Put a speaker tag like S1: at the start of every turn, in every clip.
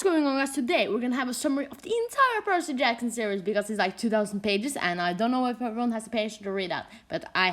S1: What's going on, guys? Today we're gonna have a summary of the entire Percy Jackson series because it's like 2,000 pages, and I don't know if everyone has the patience to read that, but I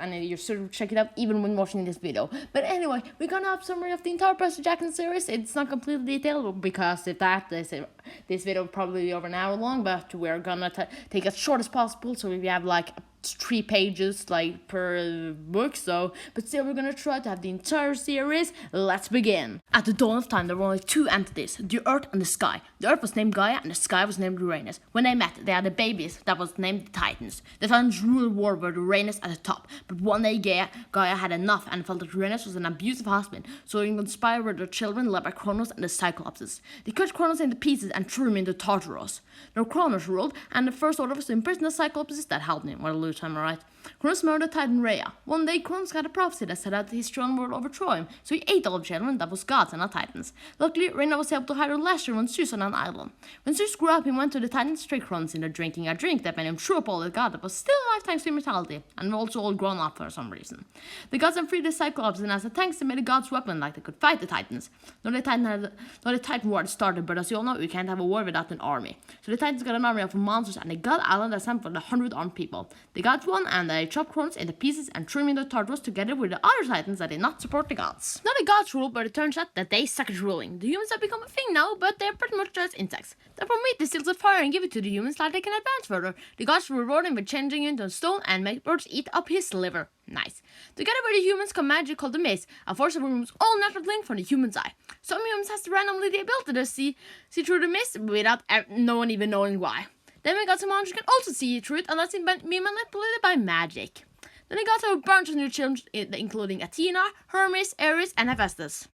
S1: need you should check it out even when watching this video. But anyway, we're gonna have a summary of the entire Percy Jackson series. It's not completely detailed because if that this video will probably be over an hour long, but we're gonna take as short as possible, so we have like 3 pages like per book, but still we're gonna try to have the entire series. Let's begin. At the dawn of time there were only 2 entities, the earth and the sky. The earth was named Gaia and the sky was named Uranus. When they met, they had a babies that was named the Titans. The Titans ruled war with Uranus at the top, but one day Gaia had enough and felt that Uranus was an abusive husband, so he conspired with their children led by Kronos and the Cyclopses. They cut Kronos into pieces and threw him into Tartarus. Now Kronos ruled, and the first order was to imprison the Cyclopses that helped him. Well, time, alright. Kronos murdered Titan Rhea. One day, Kronos got a prophecy that said that his throne would overthrow him, so he ate all the children that was gods and not Titans. Luckily, Rhea was able to hide her last year on Zeus on an island. When Zeus grew up, he went to the Titans to trick Kronos into drinking a drink that made him throw up all the god that was still alive thanks to immortality, and also all grown up for some reason. The gods then freed the Cyclops, and as a thanks, they made the gods' weapon like they could fight the Titans. Now the Titan war had started, but as you all know, you can't have a war without an army. So the Titans got an army of monsters, and they got island that sent for the 100 armed people. The gods won, and they chopped Kronos into pieces and threw him into Tartarus together with the other Titans that did not support the gods. Now the gods rule, but it turns out that they suck at ruling. The humans have become a thing now, but they're pretty much just insects. They Prometheus steals the fire and give it to the humans so they can advance further. The gods reward him with changing into a stone and make birds eat up his liver. Nice. Together with the humans come magic called the maze, a force that removes all natural light from the human's eye. Some humans has randomly the ability to see through the mist without no one even knowing why. Then we got some monsters who can also see through it, and that's be manipulated by magic. Then we got a bunch of new children, including Athena, Hermes, Ares, and Hephaestus.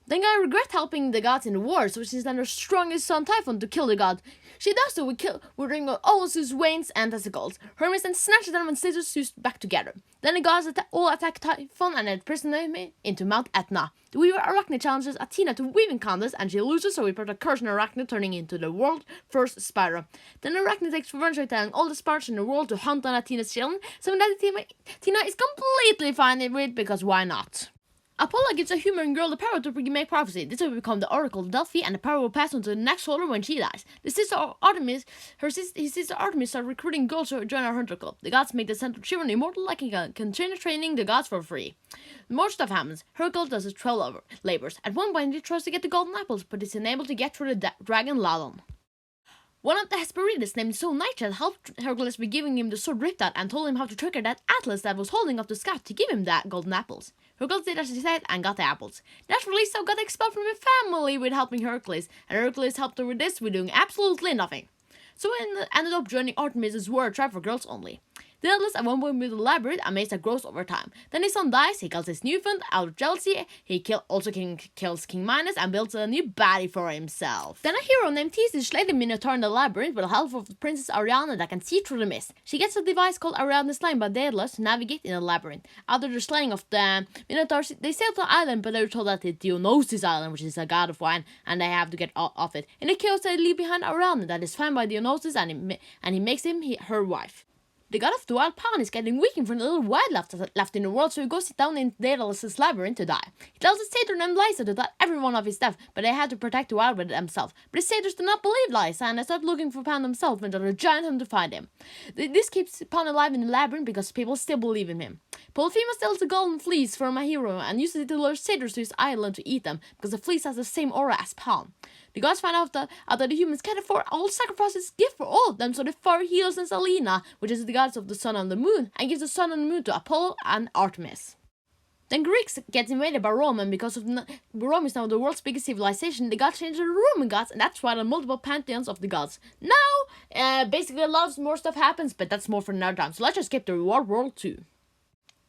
S1: Then Gaia regret helping the gods in the wars, so she sent her strongest son Typhon to kill the god. She does so with ring of all Zeus' veins and testicles. Hermes then snatches them and stitches Zeus back together. Then the gods all attack Typhon and imprison him into Mount Etna. The weaver Arachne challenges Athena to weaving contest, and she loses, so we put a curse on Arachne, turning into the world's first Spyro. Then Arachne takes revenge by telling all the Spartans in the world to hunt on Athena's children, something that Athena is completely fine with, because why not? Apollo gives a human girl the power to make prophecy. This will become the Oracle of Delphi, and the power will pass on to the next holder when she dies. His sister Artemis starts recruiting girls to join our hunter club. The gods make the centaur children immortal, like he can continue training the gods for free. More stuff happens. Hercules does his 12 labors. At one point, he tries to get the golden apples, but is unable to get through the dragon Lalon. One of the Hesperides named Soul Nightshade helped Hercules by giving him the sword Riptide and told him how to trigger that Atlas that was holding up the sky to give him that golden apples. Hercules did as he said and got the apples. Naturally, so got expelled from his family with helping Hercules, and Hercules helped her with this with doing absolutely nothing. So he ended up joining Artemis' war tribe for girls only. The Atlas at one point moved the labyrinth, a maze that grows over time. Then his son dies, he kills his new friend out of jealousy, he kills King Minos and builds a new body for himself. Then a hero named Theseus slays the Minotaur in the labyrinth with the help of Princess Ariadne that can see through the mist. She gets a device called Ariadne's Line by Daedalus to navigate in the labyrinth. After the slaying of the Minotaur, they sail to the island, but they're told that it's Dionysus Island, which is a god of wine, and they have to get off it. In the chaos, they leave behind Ariadne that is found by Dionysus, and he makes her wife. The god of the wild Pan is getting weakened from the little wild left in the world, so he goes sit down in Daedalus' labyrinth to die. He tells his satyr named Lysa to tell everyone of his death, but they had to protect the wild with themselves. But his satyrs do not believe Lysa, and they start looking for Pan himself until a giant hunter to find him. This keeps Pan alive in the labyrinth because people still believe in him. Polyphemus steals the golden fleece from a hero and uses it to lure satyrs to his island to eat them, because the fleece has the same aura as Pan. The gods find out that the humans can't afford all sacrifices gift for all of them, so they fire Helios and Selena, which is the gods of the sun and the moon, and gives the sun and the moon to Apollo and Artemis. Then Greeks get invaded by Rome, and because Rome is now the world's biggest civilization, the gods change to the Roman gods, and that's why there are multiple pantheons of the gods. Now, basically a lot more stuff happens, but that's more for another time, so let's just skip to World 2.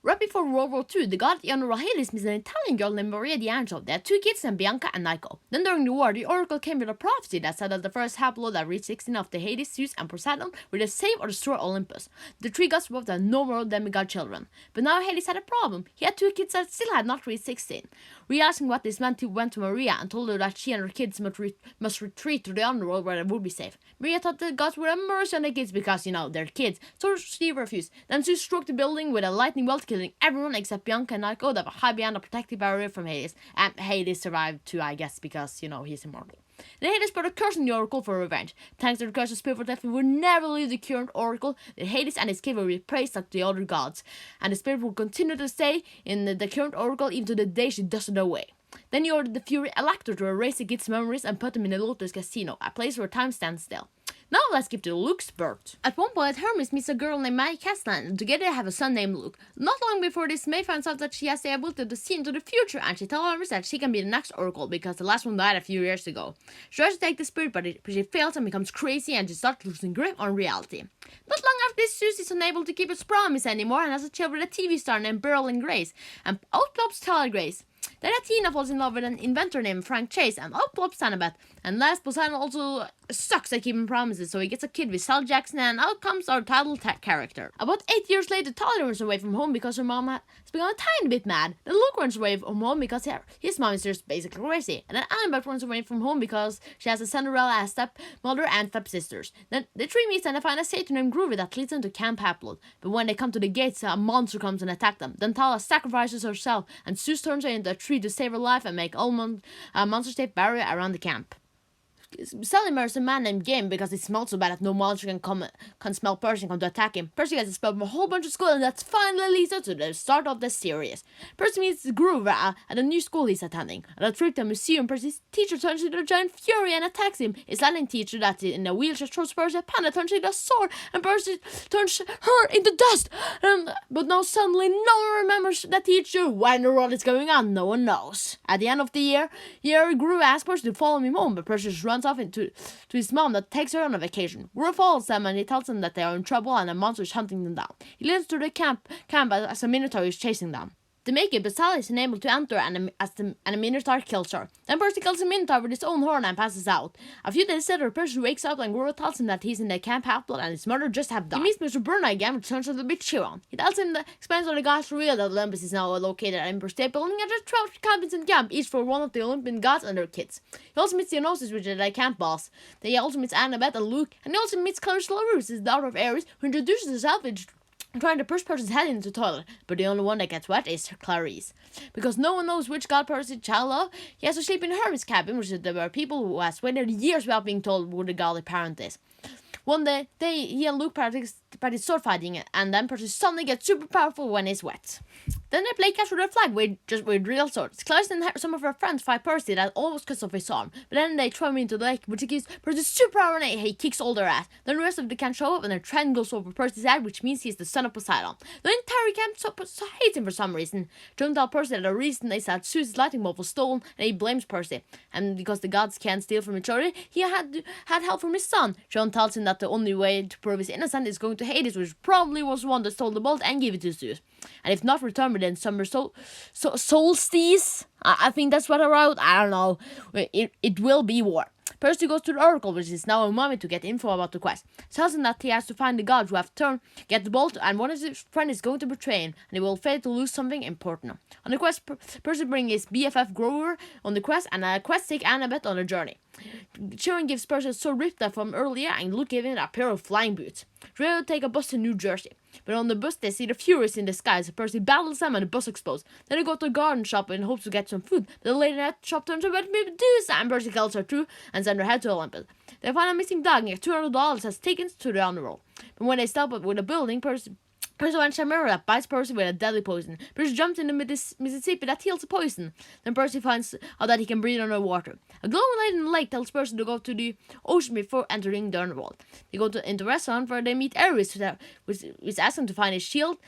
S1: Right before World War II, the god General Hades meets an Italian girl named Maria D'Angelo. They had 2 kids named Bianca and Nico. Then during the war, the oracle came with a prophecy that said that the first half-blood that reached 16 of the Hades, Zeus, and Poseidon would save or destroy Olympus. The 3 gods both had no more demigod children. But now Hades had a problem. He had 2 kids that still had not reached 16. Realizing what this meant, he went to Maria and told her that she and her kids must retreat to the underworld where they would be safe. Maria thought the gods would have mercy on the kids because, they're kids, so she refused. Then Zeus struck the building with a lightning bolt, killing killing everyone except Bianca and Nico that were high behind a protective barrier from Hades. And Hades survived too, I guess, because, he's immortal. Then Hades brought a curse on the Oracle for revenge. Thanks to the curse, the spirit of death would never leave the current Oracle. That Hades and his kid will be praised like the other gods. And the spirit will continue to stay in the current Oracle even to the day she does it away. Then he ordered the Fury Elector to erase the kid's memories and put him in the Lotus Casino, a place where time stands still. Now let's skip to Luke's birth. At one point, Hermes meets a girl named Maggie Castellan, and together they have a son named Luke. Not long before this, May finds out that she has the ability to see into the future, and she tells Hermes that she can be the next Oracle because the last one died a few years ago. She tries to take the spirit, but she fails and becomes crazy, and she starts losing grip on reality. Not long after this, Susie's unable to keep his promise anymore and has a child with a TV star named Berlin Grace, and out pops Tyler Grace. Then Athena falls in love with an inventor named Frank Chase, and out pops Annabeth. And last, Poseidon also sucks at keeping promises, so he gets a kid with Sal Jackson, and out comes our title character. About 8 years later, Tyler runs away from home because her mom has become a tiny bit mad. Then Luke runs away from home because his mom is just basically crazy. And then Annabeth runs away from home because she has a Cinderella as stepmother and stepsisters. Then the three meet and they find a satyr named Groovy that leads them to Camp Half-Blood. But when they come to the gates, a monster comes and attacks them. Then Tala sacrifices herself, and Zeus turns her into a tree to save her life and make all monster-safe barrier around the camp. Sally murders a man named Game because he smells so bad that no monster can smell Percy and come to attack him. Percy gets expelled from a whole bunch of school, and that finally leads up to the start of the series. Percy meets Groove at a new school he's attending. At a trip to a museum, Percy's teacher turns into a giant fury and attacks him. His Latin teacher that in a wheelchair throws Percy a panda turns into a sword, and Percy turns her into dust. But now suddenly no one remembers the teacher. Why in the world is going on? No one knows. At the end of the year Groove asks Percy to follow him home, but Percy just runs off to his mom that takes her on a vacation. Groove follows them and he tells them that they are in trouble and a monster is hunting them down. He leads to the camp as a minotaur is chasing them. To make it, Basali is unable to enter and a Minotaur kills her. Then Percy kills the Minotaur with his own horn and passes out. A few days later, Percy wakes up and Grover tells him that he's in the Camp Half-Blood and his mother just have died. He meets Mr. Burna again, which turns out to be Chiron. He tells him explains on the gods reveal that Olympus is now located at Emperor State Building and just 12 cabins in camp, each for one of the Olympian gods and their kids. He also meets Dionysus, which is the camp boss. Then he also meets Annabeth and Luke, and he also meets Clarissa LaRousse, his daughter of Ares, who introduces herself trying to push Percy's head into the toilet, but the only one that gets wet is Clarice. Because no one knows which god Percy's child of, he has to sleep in Hermes' cabin, which is there were people who has waited years without being told who the godly parent is. One day, he and Luke practice sword fighting, and then Percy suddenly gets super powerful when he's wet. Then they play catch with a flag with real swords. Clarice and some of her friends fight Percy that almost cuts off his arm, but then they throw him into the lake, which gives Percy super power and he kicks all their ass. Then the rest of the camp show up and their trend goes over Percy's head, which means he's the son of Poseidon. The entire camp hates him for some reason. John tells Percy that the reason is that Zeus' lightning bolt was stolen, and he blames Percy. And because the gods can't steal from each other, he had help from his son. John tells him that the only way to prove his innocence is going to Hades, which probably was the one that stole the bolt, and give it to Zeus. And if not, return within summer solstice. I think that's what I wrote. I don't know. It will be war. Percy goes to the Oracle, which is now a mummy, to get info about the quest. Tells him that he has to find the gods who have get the bolt, and one of his friends is going to betray him, and he will fail to lose something important. On the quest, Percy brings his BFF Grover on the quest, and a quest take Annabeth on a journey. Chiron gives Percy a sword ripped up from earlier, and Luke gives him a pair of flying boots. They take a bus to New Jersey. But on the bus, they see the Furies in the sky, so Percy battles them and the bus explodes. Then they go to a garden shop in hopes to get some food. But the lady in that shop turns out to be Medusa, and Percy kills her too and sends her head to Olympus. They find a missing dog and get $200 as taken to the underworld. But when they stop up with a building, Percy finds a mirror that bites Percy with a deadly poison. Percy jumps into Mississippi that heals the poison. Then Percy finds out that he can breathe underwater. A glowing light in the lake tells Percy to go to the ocean before entering the underworld. They go into a restaurant where they meet Ares, which asks him to find his shield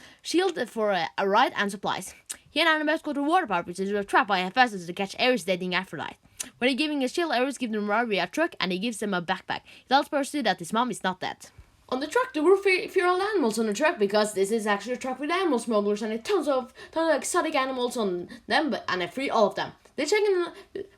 S1: for a ride and supplies. He and Annabeth go to a water park, which is a trap by Hephaestus to catch Ares dating Aphrodite. When he's giving his shield, Ares gives them a truck and he gives them a backpack. He tells Percy that his mom is not dead. On the truck, there were feral animals on the truck because this is actually a truck with animal smugglers, and it tons of exotic animals on them, and they free all of them. They check in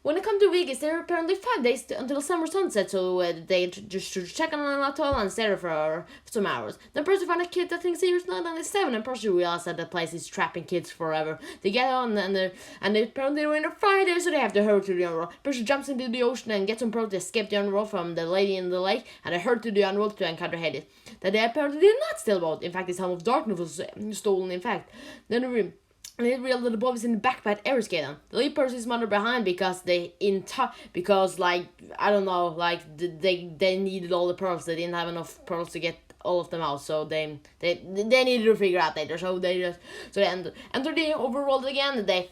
S1: when it comes to Vegas. They're apparently 5 days until summer sunset, so they just check on an atoll and stay there for some hours. Then Percy find a kid that thinks he was not only 7, and Percy realizes that the place is trapping kids forever. They get on and they apparently are in there 5 days, so they have to hurry to the underworld. Percy jumps into the ocean and gets on pro to escape the underworld from the lady in the lake, and they hurry to the underworld to encounter Hades. That they apparently did not steal about. In fact, his helm of darkness was stolen. In fact, then they realized that the boy was in the back by air skating. They leave Percy's mother behind because like I don't know, like they needed all the pearls. They didn't have enough pearls to get all of them out, so they needed to figure out later. So they enter the overworld again. They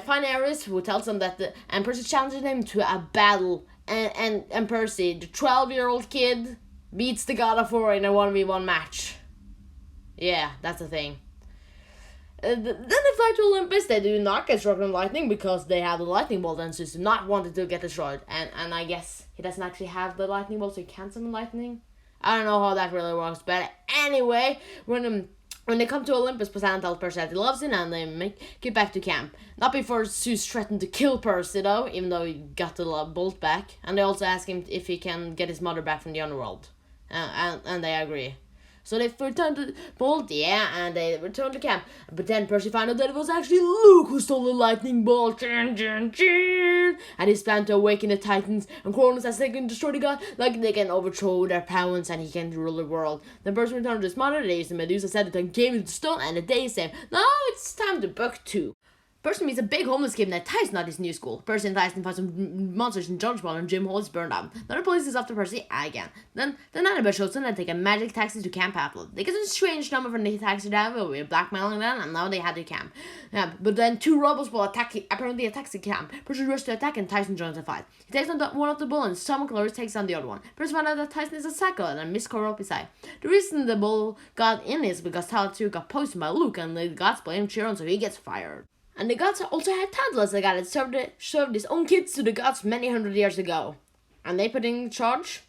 S1: find Ares, who tells them that and Percy challenges him to a battle, and Percy, the 12-year-old kid, beats the God of War in a 1v1 match. Yeah, that's the thing. Then they fly to Olympus. They do not get struck with lightning because they have the lightning bolt and system not wanted to get destroyed. And I guess he doesn't actually have the lightning bolt, so he can't summon lightning. I don't know how that really works, but anyway, when they come to Olympus, Poseidon tells Percy that he loves him, and they get back to camp. Not before Zeus threatened to kill Percy, though, even though he got the bolt back. And they also ask him if he can get his mother back from the underworld, and they agree. So they return to Bolt, and they return to camp. But then Percy found out that it was actually Luke who stole the lightning bolt. And he's planned to awaken the Titans, and Cronus says they can destroy the god, like they can overthrow their parents, and he can rule the world. Then Percy returned to his mother. They used the Medusa said it and gave him the stone, and the day said, now it's time to book 2. Percy meets a big homeless kid named Tyson at his new school. Percy and Tyson find some monsters in George Ball, and Jim Hall is burned out. Then the police is after Percy again. Then Annabelle shows them and they take a magic taxi to Camp Apple. They get a strange number from the taxi driver. We're blackmailing them, and now they had to camp. Yeah, but then 2 robots will attack the camp. Percy rushes to attack, and Tyson joins the fight. He takes on one of the bull, and Tom Clarice takes on the other one. Percy finds out that Tyson is a psycho and a Miss Coral beside. The reason the bull got in is because Talia got poisoned by Luke, and the gods blame Chiron, so he gets fired. And the gods also had Tantalus, the god that served his own kids to the gods many hundred years ago. And they put in charge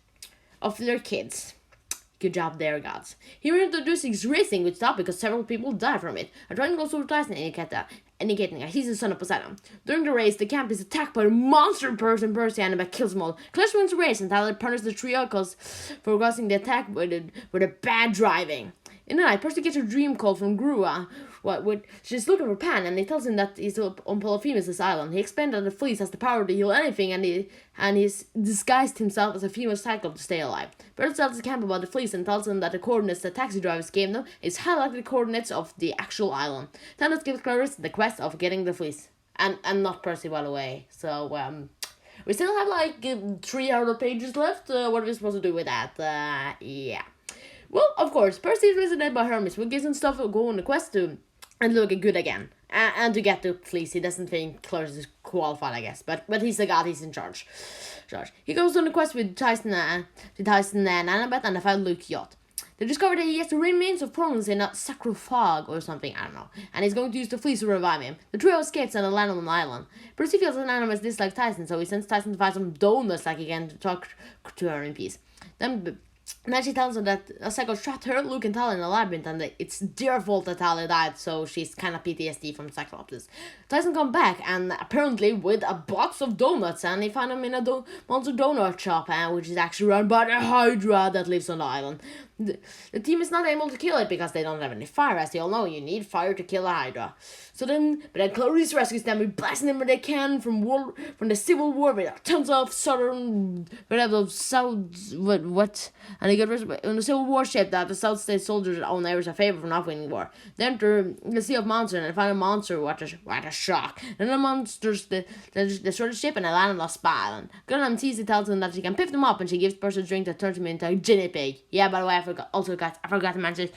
S1: of their kids. Good job there, gods. He reintroduced his racing, which stopped because several people died from it. A dragon goes over Tyson, indicating that he's the son of Poseidon. During the race, the camp is attacked by a monster person, Percy, and kills them all. Clash wins the race, and Tyler punishes the trio for causing the attack with a bad driving. In the night, Percy gets a dream call from Grua. She's looking for Pan, and he tells him that he's on Polyphemus' island. He explained that the fleece has the power to heal anything, and he's disguised himself as a female cyclops to stay alive. Percy tells the camp about the fleece and tells them that the coordinates the taxi drivers gave them is highlighted the coordinates of the actual island. Thanos gives Clarice the quest of getting the fleece. And not Percy, by the way. So, we still have like 3 other pages left. What are we supposed to do with that? Yeah. Well, of course, Percy is visited by Hermes, who gives him stuff to go on the quest to and look good again. And to get the fleece, he doesn't think Clarice is qualified, I guess. But he's the god, he's in charge. He goes on the quest with Tyson and Annabeth, and they find Luke's yacht. They discover that he has the remains of Cronus in a sarcophag or something, I don't know. And he's going to use the fleece to revive him. The trio escapes and land on an island. Percy feels that Annabeth dislikes Tyson, so he sends Tyson to find some donuts like he can to talk to her in peace. Then she tells her that a psycho trapped her, Luke, and Talia in a labyrinth, and that it's their fault that Talia died, so she's kind of PTSD from Cyclops. Tyson comes back, and apparently with a box of donuts, and they find him in a monster donut shop, which is actually run by the Hydra that lives on the island. The team is not able to kill it because they don't have any fire. As you all know, you need fire to kill a Hydra. But then Clarice rescues them with blasting them where they can from the Civil War with tons of southern, whatever, south, what, and they get rescued in the Civil War ship that the South State soldiers own areas a favor for not winning war. They enter the Sea of Monsters and find a monster. What a shock! And the monsters they destroy the ship and they land on the spa island. Gunnar Teasy tells them that she can pick them up, and she gives Percy a drink that turns him into a guinea pig. Yeah, by the way, I forgot to mention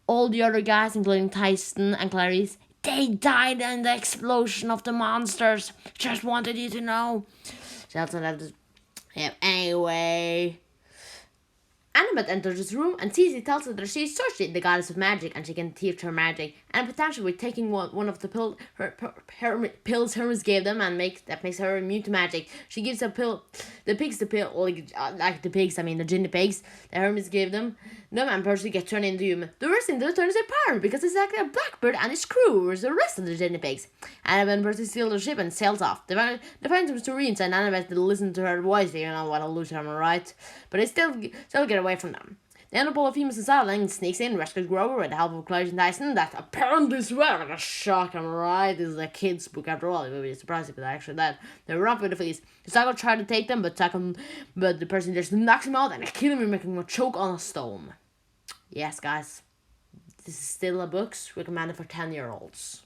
S1: all the other guys, including Tyson and Clarice, they died in the explosion of the monsters. Just wanted you to know. Yeah, anyway. Annabeth enters this room and Tizzy tells her that she's Cersei, the goddess of magic, and she can teach her magic. And potentially taking one of the pills Hermes gave them and that makes her immune to magic. She gives the pigs the pill, like the pigs, I mean the guinea pigs that Hermes gave them, and Percy gets turned into human. The rest of them turn into a pirate because it's actually a blackbird and his crew, whereas the rest of the guinea pigs. Annabeth and Percy steal their ship and sails off. They find some Serene and Annabeth to listen to her voice, you know what a loser, am I right? But they still get away from them. The end of Olympians is out and sneaks in, rescues Grover with the help of Clive and Tyson. That apparently swear like a shock, am I right? This is a kid's book after all. It would be surprising, but actually that they're rough with the fleas. The Psycho try to take them, but the person just knocks him out and kill him, making him choke on a stone. Yes, guys, this is still a book recommended for 10-year-olds.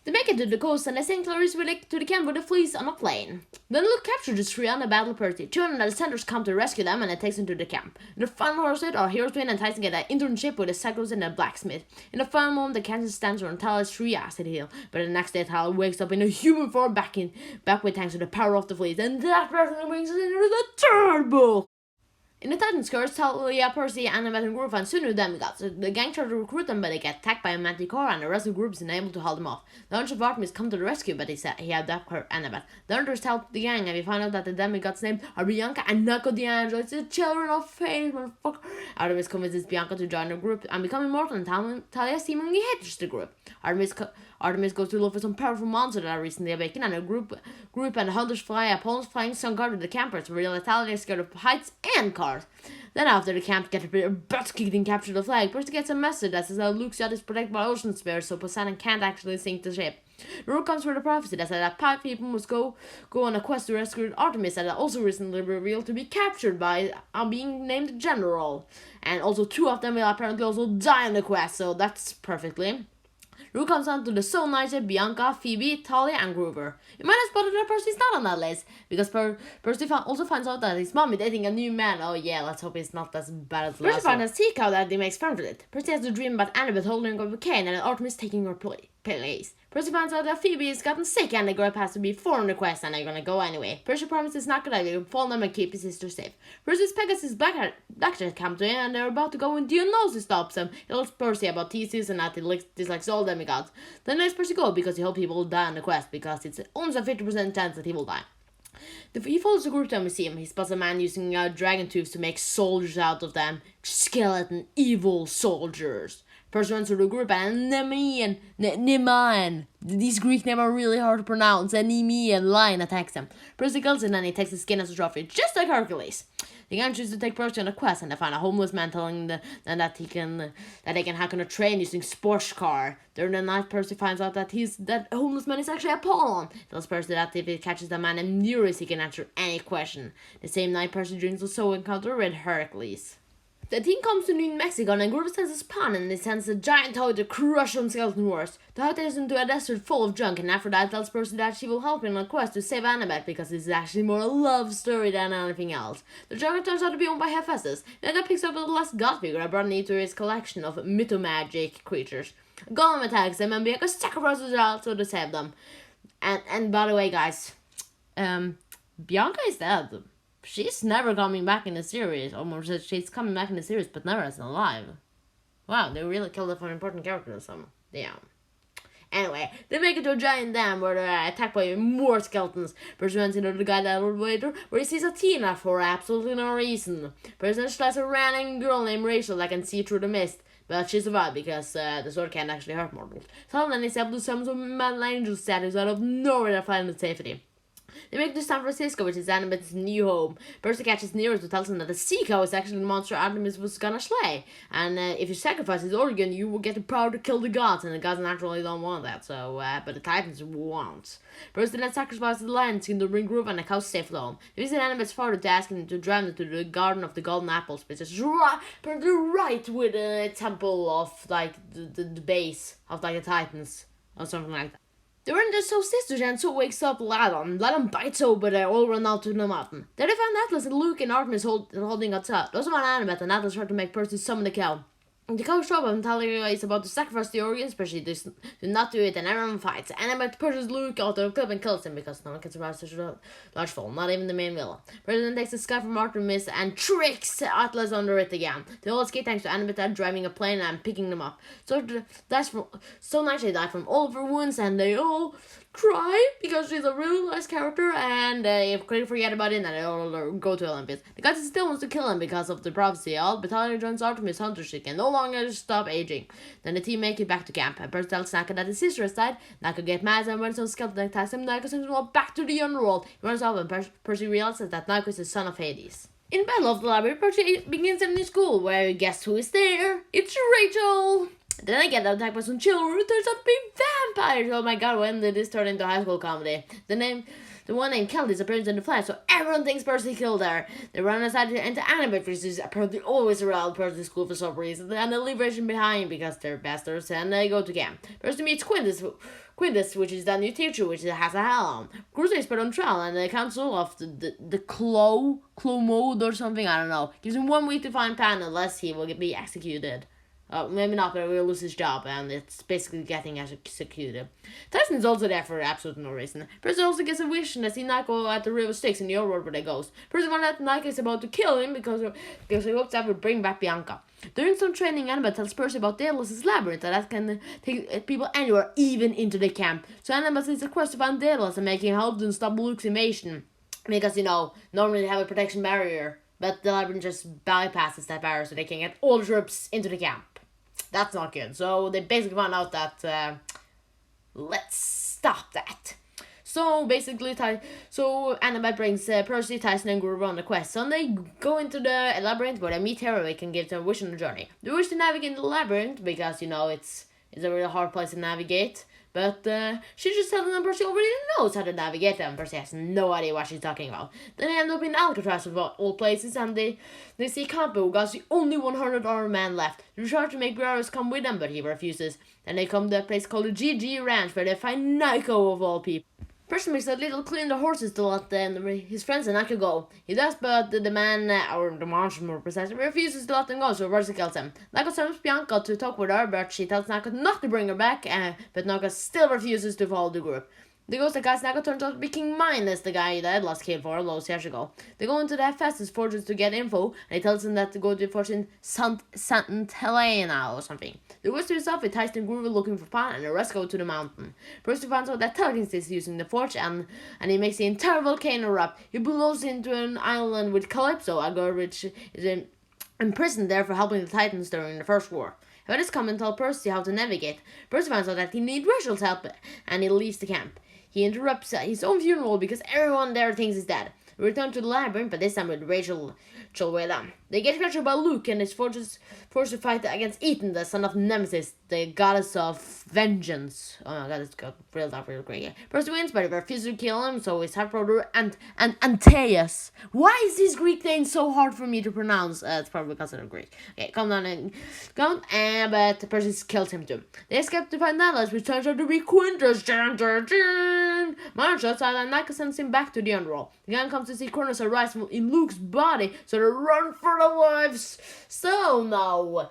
S1: They make it to the coast and they send Clarice to the camp with the fleas on a plane. Then Luke captures the three and they battle Percy. 200 of the Centaurs come to rescue them and it takes them to the camp. In the final horse our heroes Twin and Tyson get an internship with the Psychos and the blacksmith. In the final moment, the cancer stands on Tala's tree acid hill, but the next day Tala wakes up in a human form back with thanks to the power of the fleas, and that person brings us into the third book. In the Titan's curse, Talia, Percy, Annabeth, and Grover find soon new demigods. The gang try to recruit them, but they get attacked by a manticore, and the rest of the group is unable to hold them off. The Hunter of Artemis come to the rescue, but he had that her Annabeth. The Hunters help the gang, and we find out that the demigods' names are Bianca and Naco D'Angelo. It's the children of fate, motherfucker. Artemis convinces Bianca to join the group and become immortal, and Talia seemingly hates the group. Artemis goes to look for some powerful monster that are recently awakened, and a group and the hunters fly a Poland's flying sun guard with the campers, where Talia is scared of heights and cars. Then after the camp get a butt kicked and capture the flag, Percy gets a message that says that Luke's yacht is protected by ocean spheres, so Poseidon can't actually sink the ship. The word comes from the prophecy that said that 5 people must go on a quest to rescue Artemis, that also recently revealed to be captured by being named General. And also 2 of them will apparently also die on the quest, so that's perfectly. Rue comes on to the Soul Knights, Bianca, Phoebe, Talia, and Grover. You might have spotted that Percy's not on that list, because Percy also finds out that his mom is dating a new man. Oh yeah, let's hope he's not as bad as the last one. Percy finds a sea cow that he makes friends with it. Percy has a dream about Annabeth holding up a cane and Artemis taking her place. Percy finds out that Phoebe has gotten sick and the girl has to be 4 on the quest and they're gonna go anyway. Percy promises not gonna leave, follow them and keep his sister safe. Percy's Pegasus Blackjack comes in and they're about to go when Dionysus stops them. He tells Percy about Theseus and that he dislikes all demigods. Then lets Percy go because he hopes he will die on the quest because it's almost a 50% chance that he will die. He follows the group to a museum. He spots a man using dragon tubes to make soldiers out of them. Skeleton, evil soldiers. Percy runs through the group and Nemean. These Greek names are really hard to pronounce. And Nemean lion attacks him. Percy kills him and he takes his skin as a trophy, just like Hercules. The gang chooses to take Percy on a quest and they find a homeless man telling them that they can hack on a train using sports car. During the night, Percy finds out that that homeless man is actually Apollon. Tells Percy that if he catches the man in Nereus, he can answer any question. The same night, Percy dreams of so encounter with Hercules. The team comes to New Mexico and Grover sends a spawn and he sends a giant toad to crush on skeleton wars. The toad takes him to a desert full of junk and after that tells Percy that she will help him on a quest to save Annabeth because this is actually more a love story than anything else. The jungle turns out to be owned by Hephaestus. Then he picks up the last god figure and brought into his collection of mythomagic creatures. Gollum attacks them and Bianca sacrifices her also to save them. And by the way guys, Bianca is dead. She's never coming back in the series. Almost she's coming back in the series, but never as alive. Wow, they really killed off an important character or something. Damn. Anyway, they make it to a giant dam where they're attacked by more skeletons. Percy runs into the guided elevator where he sees Athena for absolutely no reason. Percy slices a random girl named Rachel that can see through the mist. But she survived because the sword can't actually hurt mortals. So then he's able to summon some metal angel statues out of nowhere to find the safety. They make it to San Francisco, which is Annabeth's new home. Percy catches Nereus who tells him that the sea cow is actually the monster Artemis was gonna slay. And if you sacrifice his organ, you will get the power to kill the gods, and the gods naturally don't want that, so, but the Titans won't. Percy then sacrifices the lion skin to bring Groove and the cow safe home. They visit Annabeth's father to ask him to drown into the Garden of the Golden Apples, which is right with the temple of, like, the base of, like, the Titans, or something like that. They're in their soul sisters and so wakes up Ladon. Ladon bites over, but they all run out to the mountain. There they find Atlas and Luke and Artemis holding a top. Those are on Annabeth and Atlas try to make Percy summon the cow. The coach show up and telling you it's about to sacrifice the organs, but she does not do it, and everyone fights. Annabeth pushes Luke out of the club and kills him because no one can survive such a large fall, not even the main villain. President takes the sky from Artemis and tricks Atlas under it again. They all escape thanks to Annabeth driving a plane and picking them up. So naturally die from all of her wounds, and they all cry because she's a really nice character, and they forget about it, and they all go to Olympians. The guy still wants to kill him because of the prophecy. All Battalion joins Artemis Hunter. She can no longer stop aging. Then the team make it back to camp, and Percy tells Naka that his sister has died. Naka gets mad, and when some skeleton attacks him, Naka sends him all back to the underworld. He runs off, and Percy realizes that Naka is the son of Hades. In Battle of the Library, Percy begins a new school, where guess who is there? It's Rachel! Then I get attacked by some children who turns out to be vampires. Oh my god, when did this turn into high school comedy? The one named Kelly disappears in the flash, so everyone thinks Percy killed her. They run aside into Annabeth, which is apparently always around Percy's school for some reason, and they leave Rachel behind because they're bastards, and they go to camp. Percy meets Quintus, which is the new teacher, which has a hell on. Cruiser is put on trial, and the council of the Clo mode or something, I don't know, gives him 1 week to find Pan unless he will be executed. Maybe not, but we'll lose his job, and it's basically getting executed. Tyson's also there for absolutely no reason. Percy also gets a wish and see Nako at the River Styx in the old world where they goes. Percy finds out Nako is about to kill him because he hopes that would bring back Bianca. During some training, Annabeth tells Percy about Daedalus' labyrinth that can take people anywhere, even into the camp. So Annabeth is a quest to find Daedalus and making help them stop Luke's invasion. Because, normally they have a protection barrier, but the labyrinth just bypasses that barrier so they can get all the troops into the camp. That's not good. So they basically found out that let's stop that. So basically, Annabeth brings Percy, Tyson, and Grover on the quest. So they go into the labyrinth where they meet Heroic and give them a wish on the journey. They wish to navigate the labyrinth because it's a really hard place to navigate. But she just tells them Percy already knows how to navigate them. Percy has no idea what she's talking about. Then they end up in Alcatraz of all places, and they see Campo, who got the only 100 armed man left. They try to make Briareus come with them, but he refuses. Then they come to a place called the GG Ranch, where they find Nico of all people. Percy makes a little clean the horses to let his friends and Naka go. He does, but the man, or the monster more precisely, refuses to let them go, so Percy kills him. Naka sends Bianca to talk with her, but she tells Naka not to bring her back, but Naka still refuses to follow the group. The ghost that guys Naka turns out to be King Minos, the guy that lost killed for loads years ago. They go into the Hephaestus fortress to get info, and he tells them that to go to the fortune Sant Helena or something. The wizard himself with Tyson and Grover looking for Pan, and the rest go to the mountain. Percy finds out that Telekinesis is using the forge, and he makes the entire volcano erupt. He blows into an island with Calypso, a girl which is imprisoned there for helping the Titans during the First War. Hephaestus come and tell Percy how to navigate. Percy finds out that he needs Rachel's help, and he leaves the camp. He interrupts his own funeral because everyone there thinks he's dead. We return to the labyrinth, but this time with Rachel with them. They get captured by Luke and is forced to fight against Ethan, the son of Nemesis, the goddess of vengeance. Oh my god, it's got real great. Yeah. Percy wins, but he refuses to kill him, so his half-brother Antaeus. Why is this Greek name so hard for me to pronounce? It's probably because of Greek. Okay, come down, but Percy kills him too. They escape to find Dallas, which turns out to be Quintus. Mara shuts out and Naka sends him back to the underworld. The gang comes to see Cronus arise in Luke's body, so they run for their lives. So now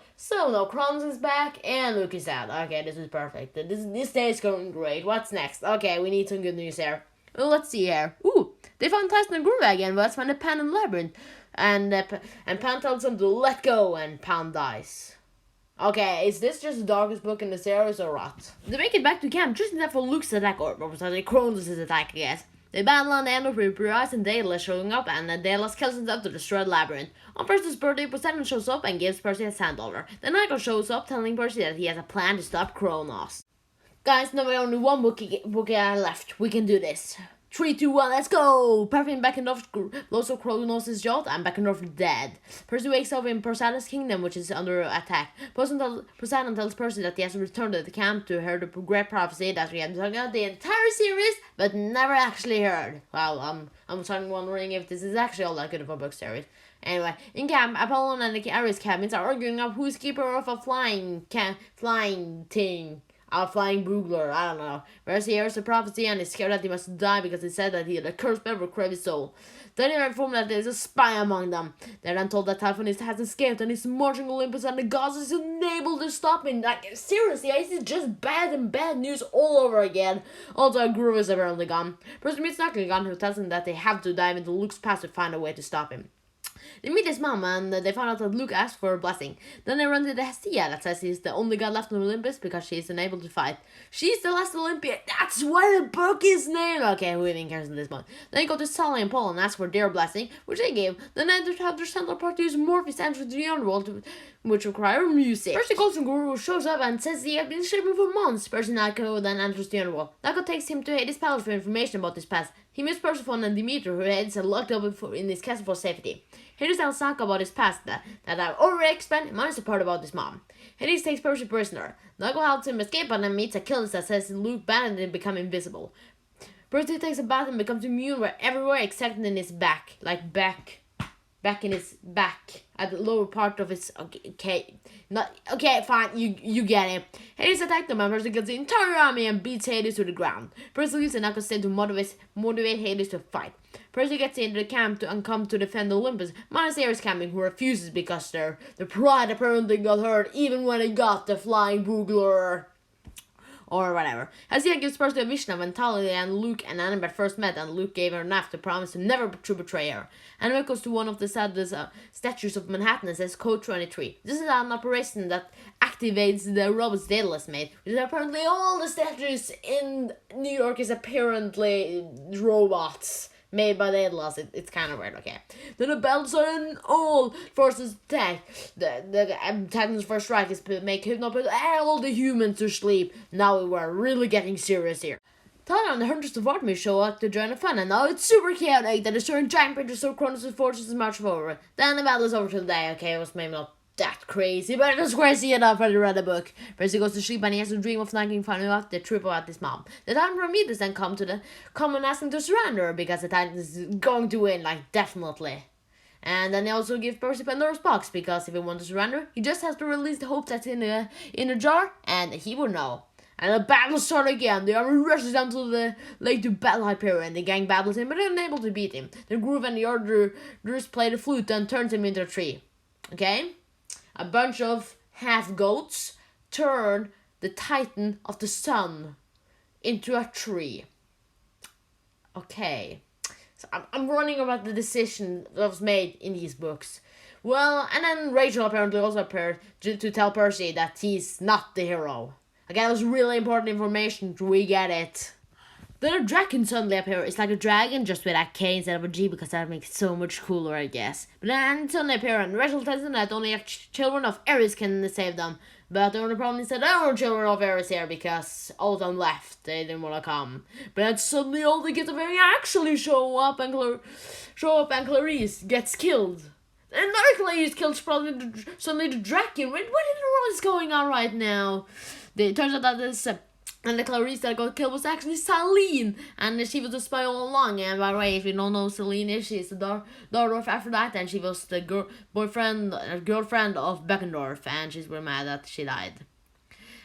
S1: Cronus is back and Luke is out. Okay, this is perfect. This day is going great. What's next? Okay, we need some good news here. Well, let's see here. Ooh, they found Tyson and Groove again, but let's find the Pan and Labyrinth. And Pan tells them to let go, and Pan dies. Okay, is this just the darkest book in the series or what? They make it back to camp just in time for Luke's attack, or precisely Cronus' attack, I guess. They battle and end up with Briareus and Daedalus showing up, and Daedalus kills himself to destroy the labyrinth. On Percy's birthday, Poseidon shows up and gives Percy a sand dollar. Then Nico shows up telling Percy that he has a plan to stop Kronos. Guys, now we only one book left. We can do this. 3, 2, 1, let's go! Percy Beckendorf blows up Kronos' yacht, and Beckendorf dead. Percy wakes up in Poseidon's kingdom, which is under attack. Poseidon tells Percy that he has to return to the camp to hear the great prophecy that we have been talking about the entire series, but never actually heard. Well, I'm starting wondering if this is actually all that good of a book series. Anyway, in camp, Apollon and the Ares cabins are arguing up who's keeper of a flying thing. a flying bugler, I don't know. Percy hears the prophecy and is scared that he must die because he said that he had a cursed member crave his soul. Then they are informed that there is a spy among them. They're then told that Typhonist has escaped and is marching Olympus and the gods is unable to stop him. Like, seriously, this is just bad and bad news all over again. Also, Guru is apparently gone. Percy meets Nakligan, who tells him that they have to dive into Luke's past to find a way to stop him. They meet his mom and they find out that Luke asked for a blessing. Then they run to the Hestia that says he's the only god left on Olympus because she is unable to fight. She's the last Olympian. That's why the book is named. Okay, who even cares at this point? Then they go to Sally and Paul and ask for their blessing, which they gave. Then they have their central part to use Morpheus to enter the underworld, which require music. Percy calls from Guru, shows up and says he has been sleeping for months. Percy Nako then enters the underworld. Nako takes him to Hades' palace for information about his past. He meets Persephone and Demeter, who Hades had locked up in his castle for safety. Hades tells Nako about his past that I've already explained, minus the part about his mom. Hades takes Percy prisoner. Nako helps him escape and then meets Achilles that says Luke banned him become invisible. Percy takes a bath and becomes immune everywhere except in his back. Like back in his back. At the lower part of his... Okay, fine, you get it. Hades attacks them and Percy kills the entire army and beats Hades to the ground. Percy leaves and Nako sent to motivate Hades to fight. Percy gets into the camp and come to defend Olympus, minus Ares camping, who refuses because their pride apparently got hurt even when they got the flying bugler. Or whatever. Hestia gives Percy a vision of when Talia and Luke and Annabeth first met, and Luke gave her a knife to promise to never to betray her. Annabeth goes to one of the saddest statues of Manhattan and says Code 23. This is an operation that activates the robots Daedalus made, which is apparently all the statues in New York is apparently robots made by Daedalus. It's kind of weird, okay. Then the battles are in all forces attack. The Titan's first strike is to make Hypno put all the humans to sleep. Now we're really getting serious here. Titan and the Hunters of Artemis show up to join the fun, and now it's super chaotic. They're destroying giant bridges so Kronos' forces march forward. Then the battle is over till the day. Okay, it was maybe not that crazy, but it was crazy enough when I read the book. Percy goes to sleep and he has a dream of Nike finding out the truth about his mom. The Titan Prometheus then come and ask him to surrender because the Titan is going to win, like, definitely. And then they also give Percy Pandora's box because if he wants to surrender, he just has to release the hope that's in a jar and he will know. And the battle starts again. The army rushes down to the lake to battle Hyperion. The gang battles him, but they're unable to beat him. The Groove and the others play the flute and turns him into a tree. Okay? A bunch of half-goats turn the Titan of the Sun into a tree. Okay. So I'm running about the decision that was made in these books. Well, and then Rachel apparently also appeared to tell Percy that he's not the hero. Again, that was really important information. We get it. Then a dragon suddenly appears. It's like a dragon, just with a K instead of a G, because that makes it so much cooler, I guess. But then it suddenly appears, and Rachel tells them that only children of Ares can save them. But the only problem is that there were children of Ares here, because all of them left. They didn't want to come. But then suddenly all the kids of Ares actually show up, and Clarice gets killed. And another Clarice kills suddenly the dragon. What is going on right now? It turns out that this... and the Clarice that got killed was actually Selene, and she was a spy all along. And by the way, if you don't know Selene is, she's the daughter of Aphrodite, and she was the girlfriend of Beckendorf, and she's very mad that she died.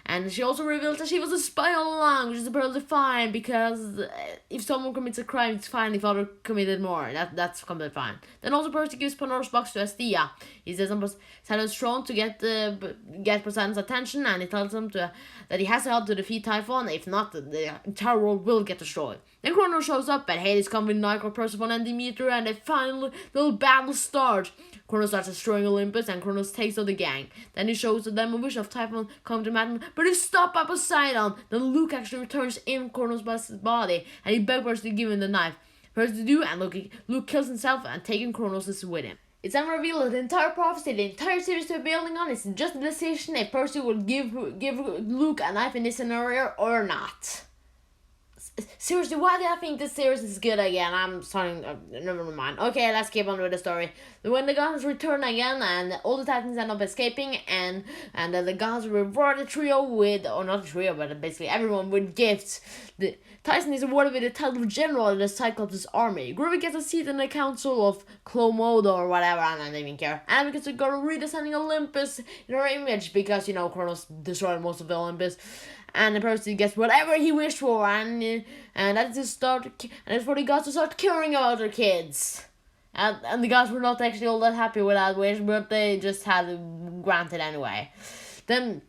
S1: And she also revealed that she was a spy all along, which is apparently fine, because if someone commits a crime, it's fine if other committed more. That's completely fine. Then also Percy gives Pandora's box to Hestia. He says on Poseidon's throne to get Poseidon's attention, and he tells him that he has to help to defeat Typhon. If not, the entire world will get destroyed. Then Kronos shows up, and Hades comes with Nico, Persephone, and Demeter, and a final little battle starts. Kronos starts destroying Olympus, and Kronos takes out the gang. Then he shows the demon wish of Typhon come to Madden, but he's stopped by Poseidon. Then Luke actually returns in Kronos' body, and he begs Percy to give him the knife. Percy do, and Luke kills himself, and taking Kronos with him. It's then revealed that the entire prophecy, the entire series they're building on, is just a decision if Percy will give Luke a knife in this scenario or not. Seriously, why do I think this series is good again? I'm starting... never mind. Okay, let's keep on with the story. When the gods return again, and all the Titans end up escaping, and the gods reward the trio with... or not the trio, but basically everyone with gifts. The Tyson is awarded with the title of General in the Cyclops' army. Groovy gets a seat in the council of Clomodo or whatever, I don't even care. And because they got to redescending Olympus in her image, because, Kronos destroyed most of Olympus. and the Percy gets whatever he wished for, and that's to start, and that's for the gods to start caring about their kids. And the gods were not actually all that happy with that wish, but they just had it granted anyway. Then,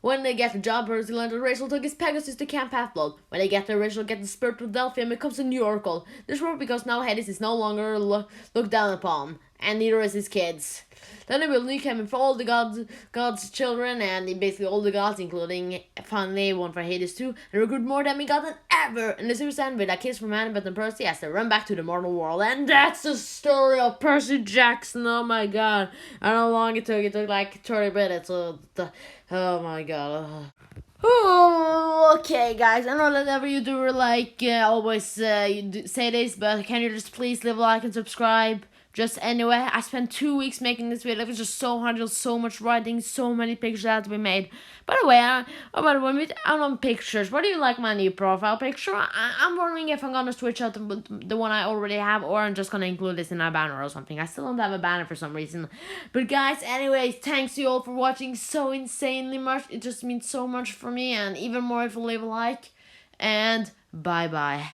S1: when they get the job, Percy learned that Rachel took his Pegasus to Camp Half-Blood. When they get there, Rachel gets the spirit of Delphi and becomes a new Oracle. This worked because now Hades is no longer looked down upon, and neither is his kids. Then they built a new cabin for all the gods' children, and basically all the gods, including finally one for Hades too, and recruit more demigods than ever. And the series ends with a kiss from Annabeth and Percy as they run back to the mortal world. And that's the story of Percy Jackson. Oh my god. I don't know how long it took. It took like 30 minutes. Oh my god. Oh, okay, guys. I know that every YouTuber always say this, but can you just please leave a like and subscribe? Just anyway, I spent 2 weeks making this video. It was just so hard, just so much writing, so many pictures that had to be made. By the way, I'm on pictures. What do you like my new profile picture? I'm wondering if I'm gonna switch out the one I already have, or I'm just gonna include this in my banner or something. I still don't have a banner for some reason. But guys, anyways, thanks you all for watching so insanely much. It just means so much for me, and even more if you leave a like. And bye-bye.